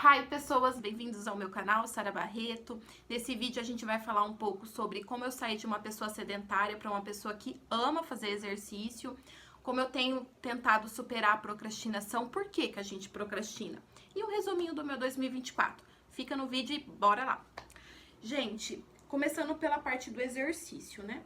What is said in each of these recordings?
Hi pessoas, bem-vindos ao meu canal, Sara Barreto. Nesse vídeo a gente vai falar um pouco sobre como eu saí de uma pessoa sedentária para uma pessoa que ama fazer exercício, como eu tenho tentado superar a procrastinação, por que que a gente procrastina, e um resuminho do meu 2024. Fica no vídeo e bora lá. Gente, começando pela parte do exercício, né?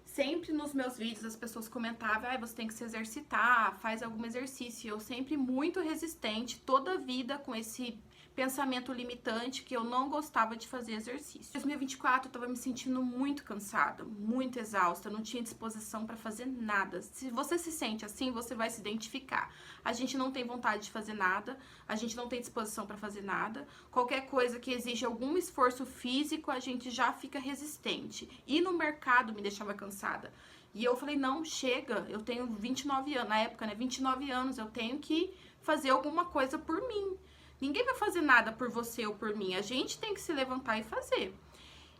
Sempre nos meus vídeos as pessoas comentavam, você tem que se exercitar, faz algum exercício. Eu sempre muito resistente, toda a vida com esse pensamento limitante que eu não gostava de fazer exercício. Em 2024 eu tava me sentindo muito cansada, muito exausta, não tinha disposição para fazer nada. Se você se sente assim, você vai se identificar. A gente não tem vontade de fazer nada, a gente não tem disposição para fazer nada. Qualquer coisa que exige algum esforço físico, a gente já fica resistente. E no mercado me deixava cansada. E eu falei, não, chega, eu tenho 29 anos, na época, né, 29 anos, eu tenho que fazer alguma coisa por mim. Ninguém vai fazer nada por você ou por mim, a gente tem que se levantar e fazer.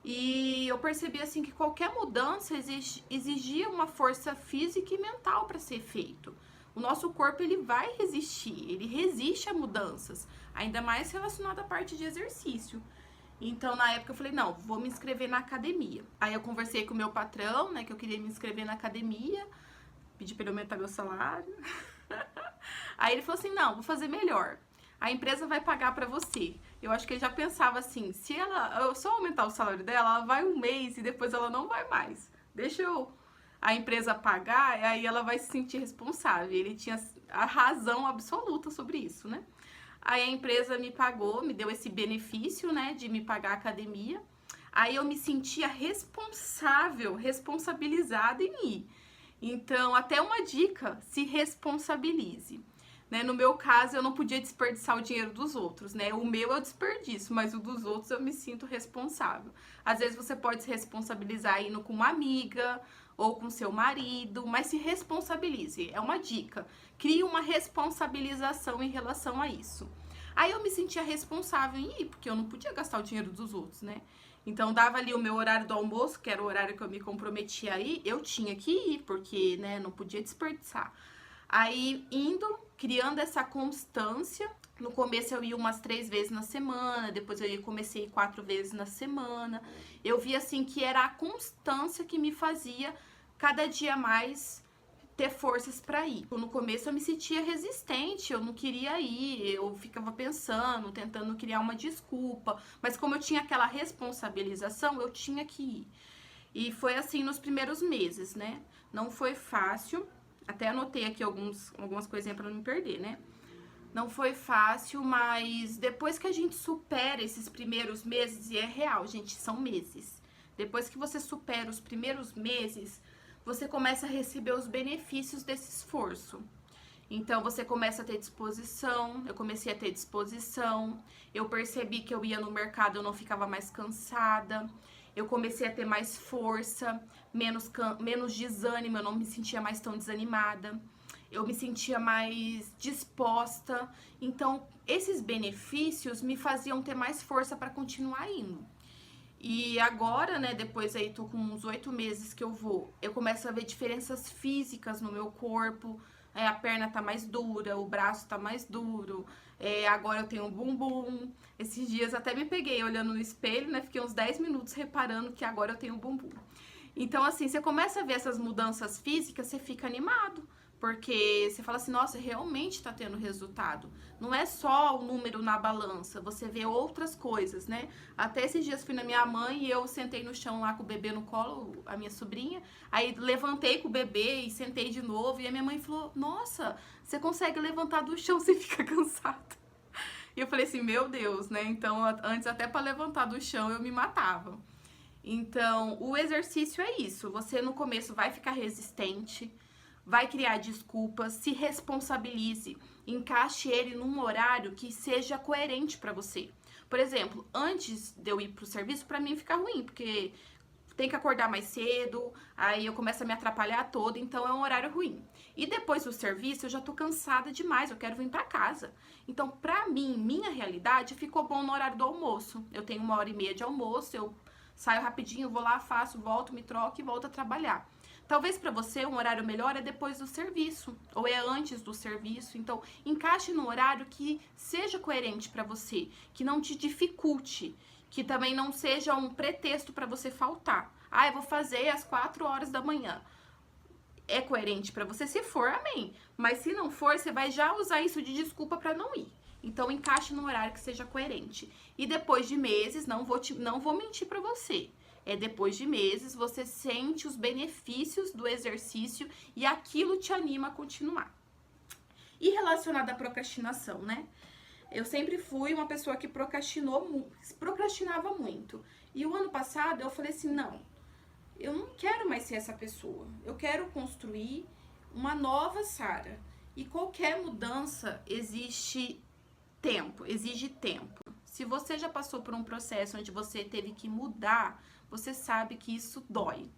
E eu percebi assim que qualquer mudança exigia uma força física e mental para ser feito. O nosso corpo ele vai resistir, ele resiste a mudanças, ainda mais relacionado à parte de exercício. Então, na época eu falei, não, vou me inscrever na academia. Aí eu conversei com o meu patrão, né, que eu queria me inscrever na academia, pedi para ele aumentar meu salário. Aí ele falou assim, não, vou fazer melhor. A empresa vai pagar pra você. Eu acho que ele já pensava assim, se eu só aumentar o salário dela, ela vai um mês e depois ela não vai mais. Deixa a empresa pagar, e aí ela vai se sentir responsável. Ele tinha a razão absoluta sobre isso, né? Aí a empresa me pagou, me deu esse benefício, né, de me pagar a academia. Aí eu me sentia responsabilizada em ir. Então, até uma dica, se responsabilize. Né? No meu caso, eu não podia desperdiçar o dinheiro dos outros, né? O meu eu desperdício, mas o dos outros eu me sinto responsável. Às vezes você pode se responsabilizar indo com uma amiga ou com seu marido, mas se responsabilize, é uma dica. Crie uma responsabilização em relação a isso. Aí eu me sentia responsável em ir, porque eu não podia gastar o dinheiro dos outros, né? Então dava ali o meu horário do almoço, que era o horário que eu me comprometia a ir, eu tinha que ir, porque, né, não podia desperdiçar. Aí, criando essa constância, no começo eu ia umas 3 vezes na semana, depois comecei a ir 4 vezes na semana. Eu vi, assim, que era a constância que me fazia cada dia mais ter forças para ir. No começo eu me sentia resistente, eu não queria ir, eu ficava pensando, tentando criar uma desculpa, mas como eu tinha aquela responsabilização, eu tinha que ir. E foi assim nos primeiros meses, né? Não foi fácil. Até anotei aqui algumas coisinhas para não me perder, né? Não foi fácil, mas depois que a gente supera esses primeiros meses, e é real, gente, são meses. Depois que você supera os primeiros meses, você começa a receber os benefícios desse esforço. Então, você começa a ter disposição, eu comecei a ter disposição, eu percebi que eu ia no mercado, eu não ficava mais cansada, eu comecei a ter mais força, menos desânimo, eu não me sentia mais tão desanimada, eu me sentia mais disposta. Então, esses benefícios me faziam ter mais força para continuar indo. E agora, né, depois aí tô com uns 8 meses que eu começo a ver diferenças físicas no meu corpo. A perna tá mais dura, o braço tá mais duro, agora eu tenho um bumbum. Esses dias até me peguei olhando no espelho, né, fiquei uns 10 minutos reparando que agora eu tenho um bumbum. Então, assim, você começa a ver essas mudanças físicas, você fica animado. Porque você fala assim, nossa, realmente tá tendo resultado. Não é só o número na balança, você vê outras coisas, né? Até esses dias fui na minha mãe e eu sentei no chão lá com o bebê no colo, a minha sobrinha. Aí levantei com o bebê e sentei de novo. E a minha mãe falou, nossa, você consegue levantar do chão sem ficar cansada. E eu falei assim, meu Deus, né? Então, antes até para levantar do chão eu me matava. Então, o exercício é isso. Você no começo vai ficar resistente, vai criar desculpas, se responsabilize, encaixe ele num horário que seja coerente para você. Por exemplo, antes de eu ir pro serviço, para mim fica ruim, porque tem que acordar mais cedo, aí eu começo a me atrapalhar toda, então é um horário ruim. E depois do serviço, eu já tô cansada demais, eu quero vir para casa. Então, pra mim, minha realidade, ficou bom no horário do almoço. Eu tenho 1h30 de almoço, eu saio rapidinho, vou lá, faço, volto, me troco e volto a trabalhar. Talvez para você um horário melhor é depois do serviço ou é antes do serviço. Então, encaixe no horário que seja coerente para você, que não te dificulte, que também não seja um pretexto para você faltar. Ah, eu vou fazer às 4 horas da manhã. É coerente para você? Se for, amém. Mas se não for, você vai já usar isso de desculpa para não ir. Então, encaixe no horário que seja coerente. E depois de meses, não vou mentir para você. Depois de meses, você sente os benefícios do exercício e aquilo te anima a continuar. E relacionado à procrastinação, né? Eu sempre fui uma pessoa que procrastinava muito. E o ano passado eu falei assim, não, eu não quero mais ser essa pessoa. Eu quero construir uma nova Sara. E qualquer mudança exige tempo. Se você já passou por um processo onde você teve que mudar, você sabe que isso dói,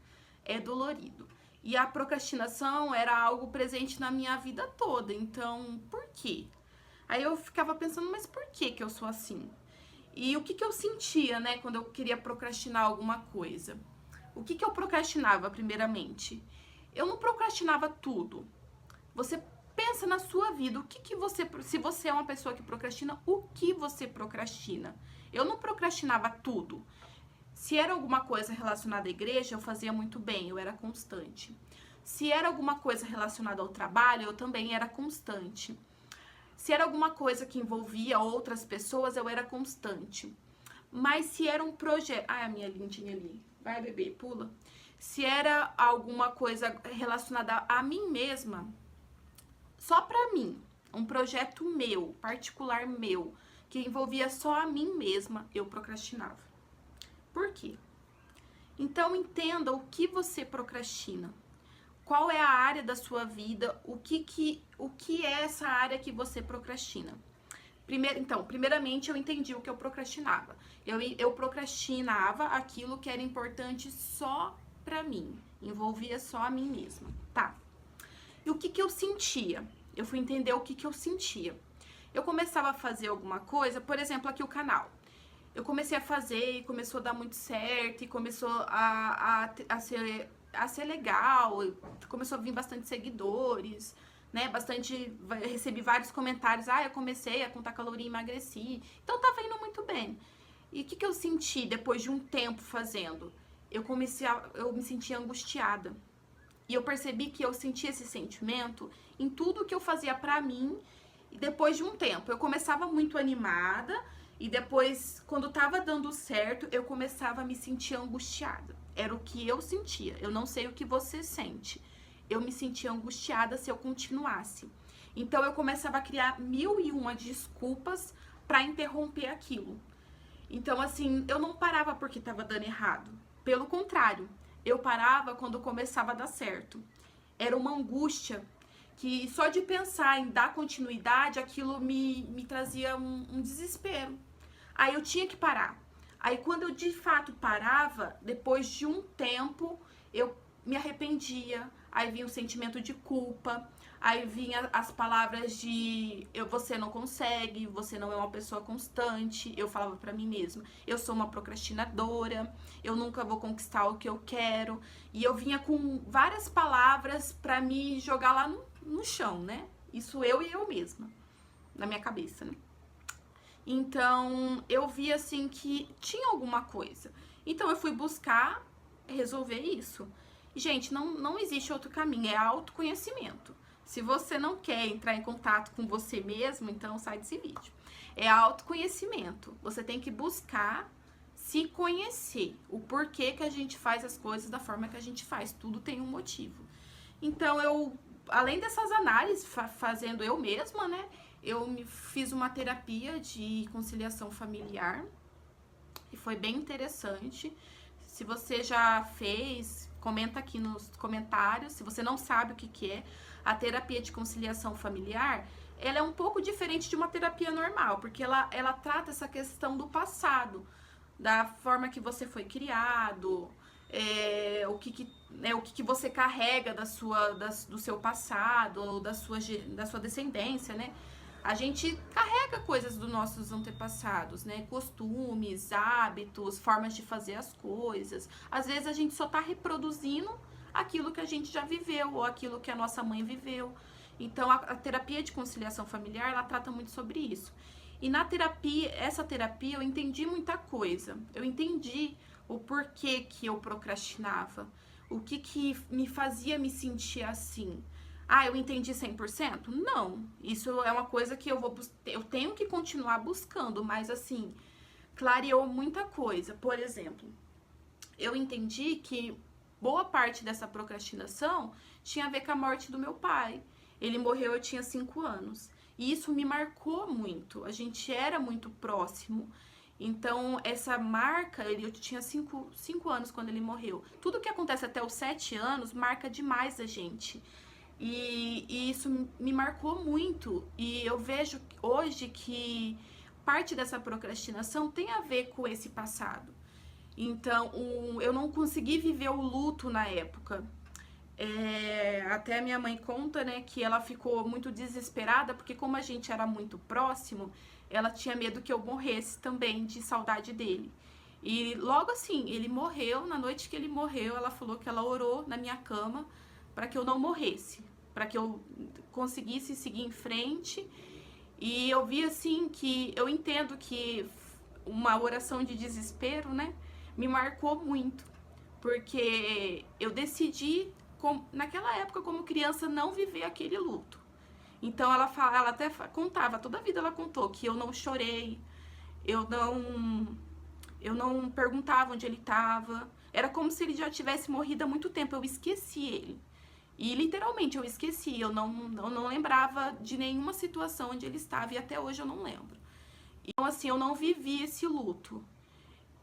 é dolorido. E a procrastinação era algo presente na minha vida toda, então por quê? Aí eu ficava pensando, mas por que eu sou assim? E o que eu sentia, né, quando eu queria procrastinar alguma coisa? O que eu procrastinava, primeiramente? Eu não procrastinava tudo. Você pensa na sua vida, se você é uma pessoa que procrastina, o que você procrastina? Eu não procrastinava tudo. Se era alguma coisa relacionada à igreja, eu fazia muito bem, eu era constante. Se era alguma coisa relacionada ao trabalho, eu também era constante. Se era alguma coisa que envolvia outras pessoas, eu era constante. Mas se era um projeto... Ah, a minha lindinha ali. Vai, bebê, pula. Se era alguma coisa relacionada a mim mesma, só pra mim, um projeto meu, particular meu, que envolvia só a mim mesma, eu procrastinava. Por quê? Então, entenda o que você procrastina. Qual é a área da sua vida? O que é essa área que você procrastina? Primeiramente, eu entendi o que eu procrastinava. Eu procrastinava aquilo que era importante só pra mim. Envolvia só a mim mesma. Tá. E o que eu sentia? Eu fui entender o que eu sentia. Eu começava a fazer alguma coisa, por exemplo, aqui o canal. Eu comecei a fazer e começou a dar muito certo, e começou a ser legal, começou a vir bastante seguidores, né, recebi vários comentários, eu comecei a contar caloria e emagreci, então tava indo muito bem. E o que eu senti depois de um tempo fazendo? Eu me sentia angustiada, e eu percebi que eu sentia esse sentimento em tudo que eu fazia pra mim, e depois de um tempo, eu começava muito animada, e depois, quando tava dando certo, eu começava a me sentir angustiada. Era o que eu sentia. Eu não sei o que você sente. Eu me sentia angustiada se eu continuasse. Então, eu começava a criar 1001 desculpas pra interromper aquilo. Então, assim, eu não parava porque tava dando errado. Pelo contrário, eu parava quando começava a dar certo. Era uma angústia que só de pensar em dar continuidade, aquilo me trazia um desespero. Aí eu tinha que parar. Aí quando eu de fato parava, depois de um tempo, eu me arrependia. Aí vinha o sentimento de culpa. Aí vinha as palavras de você não consegue, você não é uma pessoa constante. Eu falava pra mim mesma, eu sou uma procrastinadora, eu nunca vou conquistar o que eu quero. E eu vinha com várias palavras pra me jogar lá no chão, né? Isso eu e eu mesma, na minha cabeça, né? Então, eu vi assim que tinha alguma coisa. Então, eu fui buscar resolver isso. E, gente, não existe outro caminho, é autoconhecimento. Se você não quer entrar em contato com você mesmo, então sai desse vídeo. É autoconhecimento. Você tem que buscar se conhecer. O porquê que a gente faz as coisas da forma que a gente faz. Tudo tem um motivo. Então, além dessas análises, fazendo eu mesma, né? Eu fiz uma terapia de conciliação familiar e foi bem interessante. Se você já fez, comenta aqui nos comentários. Se você não sabe o que é, a terapia de conciliação familiar, ela é um pouco diferente de uma terapia normal, porque ela trata essa questão do passado, da forma que você foi criado, o que você carrega do seu passado, ou da sua descendência, né? A gente carrega coisas dos nossos antepassados, né? Costumes, hábitos, formas de fazer as coisas. Às vezes a gente só tá reproduzindo aquilo que a gente já viveu ou aquilo que a nossa mãe viveu. Então, a terapia de conciliação familiar, ela trata muito sobre isso. E na terapia, essa terapia, eu entendi muita coisa. Eu entendi o porquê que eu procrastinava, o que me fazia me sentir assim. Ah, eu entendi 100%? Não. Isso é uma coisa que eu tenho que continuar buscando, mas assim, clareou muita coisa. Por exemplo, eu entendi que boa parte dessa procrastinação tinha a ver com a morte do meu pai. Ele morreu, eu tinha 5 anos. E isso me marcou muito. A gente era muito próximo. Então, essa marca, eu tinha 5 anos quando ele morreu. Tudo que acontece até os 7 anos marca demais a gente. E isso me marcou muito. E eu vejo hoje que parte dessa procrastinação tem a ver com esse passado. Então, eu não consegui viver o luto na época. Até a minha mãe conta, né, que ela ficou muito desesperada, porque como a gente era muito próximo, ela tinha medo que eu morresse também, de saudade dele. E logo assim, ele morreu, na noite que ele morreu, ela falou que ela orou na minha cama para que eu não morresse, para que eu conseguisse seguir em frente. E eu vi assim que, eu entendo que uma oração de desespero, né, me marcou muito, porque eu decidi, naquela época, como criança, não viver aquele luto. Então ela até contava, toda a vida ela contou que eu não chorei, eu não perguntava onde ele estava. Era como se ele já tivesse morrido há muito tempo, eu esqueci ele. E literalmente eu esqueci, eu não lembrava de nenhuma situação onde ele estava e até hoje eu não lembro. Então assim, eu não vivi esse luto.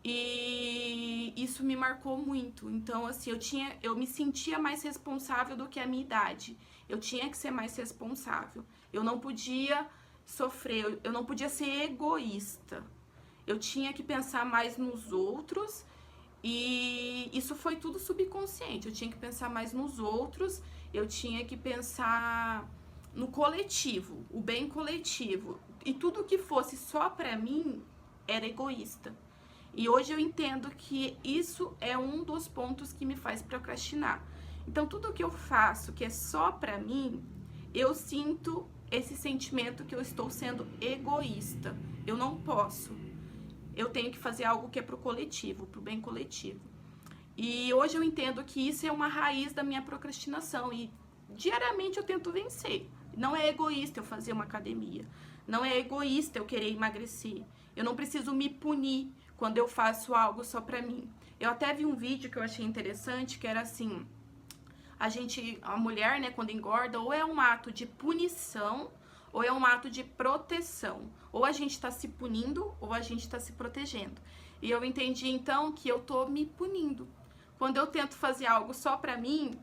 E isso me marcou muito. Então, assim, eu me sentia mais responsável do que a minha idade. Eu tinha que ser mais responsável. Eu não podia sofrer, eu não podia ser egoísta. Eu tinha que pensar mais nos outros. E isso foi tudo subconsciente. Eu tinha que pensar mais nos outros. Eu tinha que pensar no coletivo, o bem coletivo. E tudo que fosse só pra mim era egoísta. E hoje eu entendo que isso é um dos pontos que me faz procrastinar. Então, tudo que eu faço que é só pra mim, eu sinto esse sentimento que eu estou sendo egoísta. Eu não posso. Eu tenho que fazer algo que é pro coletivo, pro bem coletivo. E hoje eu entendo que isso é uma raiz da minha procrastinação e diariamente eu tento vencer. Não é egoísta eu fazer uma academia. Não é egoísta eu querer emagrecer. Eu não preciso me punir quando eu faço algo só pra mim. Eu até vi um vídeo que eu achei interessante, que era assim, a mulher, né, quando engorda, ou é um ato de punição, ou é um ato de proteção. Ou a gente tá se punindo, ou a gente tá se protegendo. E eu entendi, então, que eu tô me punindo. Quando eu tento fazer algo só pra mim,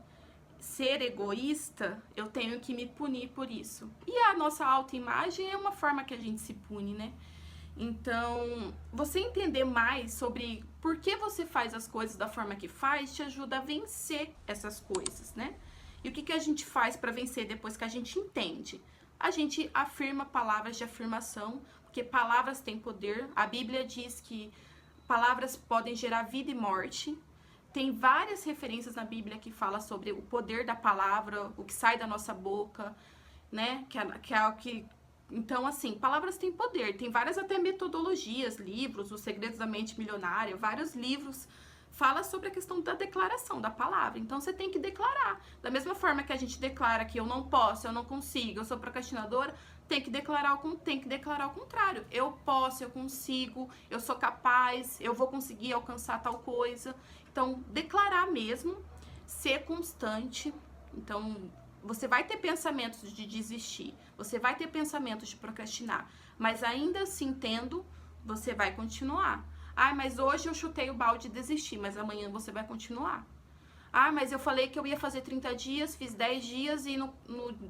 ser egoísta, eu tenho que me punir por isso. E a nossa autoimagem é uma forma que a gente se pune, né? Então, você entender mais sobre por que você faz as coisas da forma que faz te ajuda a vencer essas coisas, né? E o que a gente faz para vencer depois que a gente entende? A gente afirma palavras de afirmação, porque palavras têm poder. A Bíblia diz que palavras podem gerar vida e morte. Tem várias referências na Bíblia que fala sobre o poder da palavra, o que sai da nossa boca, né? Que é o que... Então, assim, palavras têm poder. Tem várias até metodologias, livros, Os Segredos da Mente Milionária, vários livros fala sobre a questão da declaração da palavra. Então, você tem que declarar. Da mesma forma que a gente declara que eu não posso, eu não consigo, eu sou procrastinadora, tem que declarar o contrário. Eu posso, eu consigo, eu sou capaz, eu vou conseguir alcançar tal coisa. Então, declarar mesmo, ser constante. Então, você vai ter pensamentos de desistir, você vai ter pensamentos de procrastinar, mas ainda assim tendo, você vai continuar. Ah, mas hoje eu chutei o balde e desisti, mas amanhã você vai continuar. Ah, mas eu falei que eu ia fazer 30 dias, fiz 10 dias e no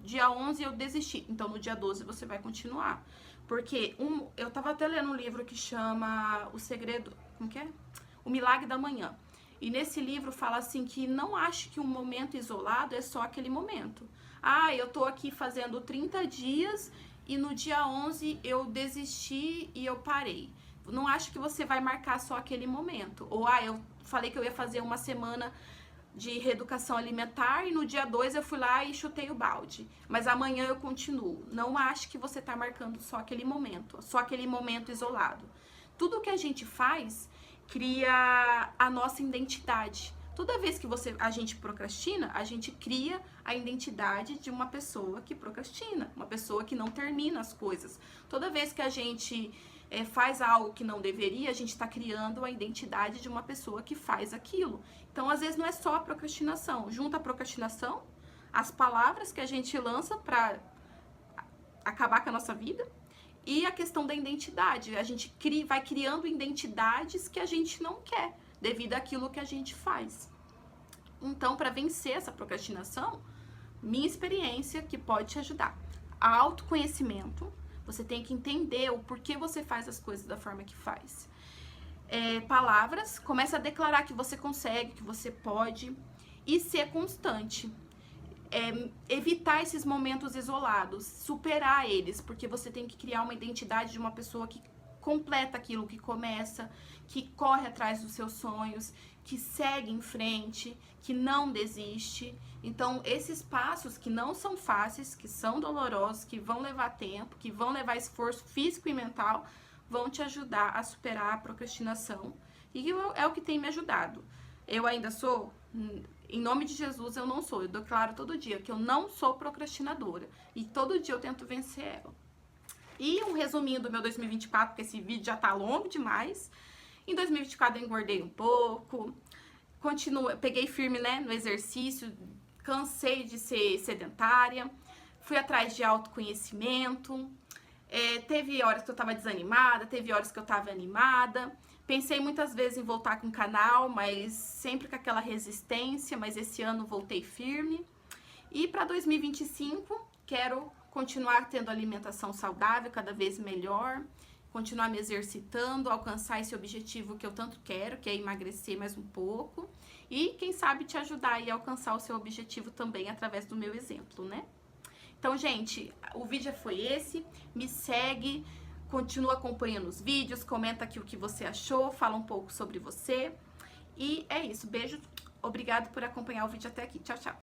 dia 11 eu desisti. Então, no dia 12 você vai continuar. Porque eu tava até lendo um livro que chama O Segredo... Como que é? O Milagre da Manhã. E nesse livro fala assim que não ache que um momento isolado é só aquele momento. Ah, eu tô aqui fazendo 30 dias e no dia 11 eu desisti e eu parei. Não acho que você vai marcar só aquele momento. Ou, eu falei que eu ia fazer uma semana de reeducação alimentar e no dia 2 eu fui lá e chutei o balde. Mas amanhã eu continuo. Não ache que você tá marcando só aquele momento isolado. Tudo que a gente faz cria a nossa identidade. Toda vez que a gente procrastina, a gente cria a identidade de uma pessoa que procrastina, uma pessoa que não termina as coisas. Toda vez que a gente faz algo que não deveria, a gente está criando a identidade de uma pessoa que faz aquilo. Então, às vezes, não é só a procrastinação. Junta a procrastinação, as palavras que a gente lança para acabar com a nossa vida, e a questão da identidade. A gente vai criando identidades que a gente não quer, devido àquilo que a gente faz. Então, para vencer essa procrastinação, minha experiência que pode te ajudar. Autoconhecimento, você tem que entender o porquê você faz as coisas da forma que faz. Palavras, começa a declarar que você consegue, que você pode, e ser constante. Evitar esses momentos isolados, superar eles, porque você tem que criar uma identidade de uma pessoa que completa aquilo que começa, que corre atrás dos seus sonhos, que segue em frente, que não desiste. Então, esses passos que não são fáceis, que são dolorosos, que vão levar tempo, que vão levar esforço físico e mental, vão te ajudar a superar a procrastinação. E é o que tem me ajudado. Eu ainda sou, em nome de Jesus, eu não sou. Eu declaro todo dia que eu não sou procrastinadora. E todo dia eu tento vencer ela. E um resuminho do meu 2024, porque esse vídeo já tá longo demais. Em 2024 eu engordei um pouco, peguei firme, né, no exercício, cansei de ser sedentária, fui atrás de autoconhecimento, teve horas que eu tava desanimada, teve horas que eu tava animada, pensei muitas vezes em voltar com o canal, mas sempre com aquela resistência, mas esse ano voltei firme. E para 2025, quero continuar tendo alimentação saudável, cada vez melhor, continuar me exercitando, alcançar esse objetivo que eu tanto quero, que é emagrecer mais um pouco. E, quem sabe, te ajudar a alcançar o seu objetivo também através do meu exemplo, né? Então, gente, o vídeo foi esse. Me segue, continua acompanhando os vídeos, comenta aqui o que você achou, fala um pouco sobre você. E é isso. Beijo, obrigado por acompanhar o vídeo até aqui. Tchau, tchau.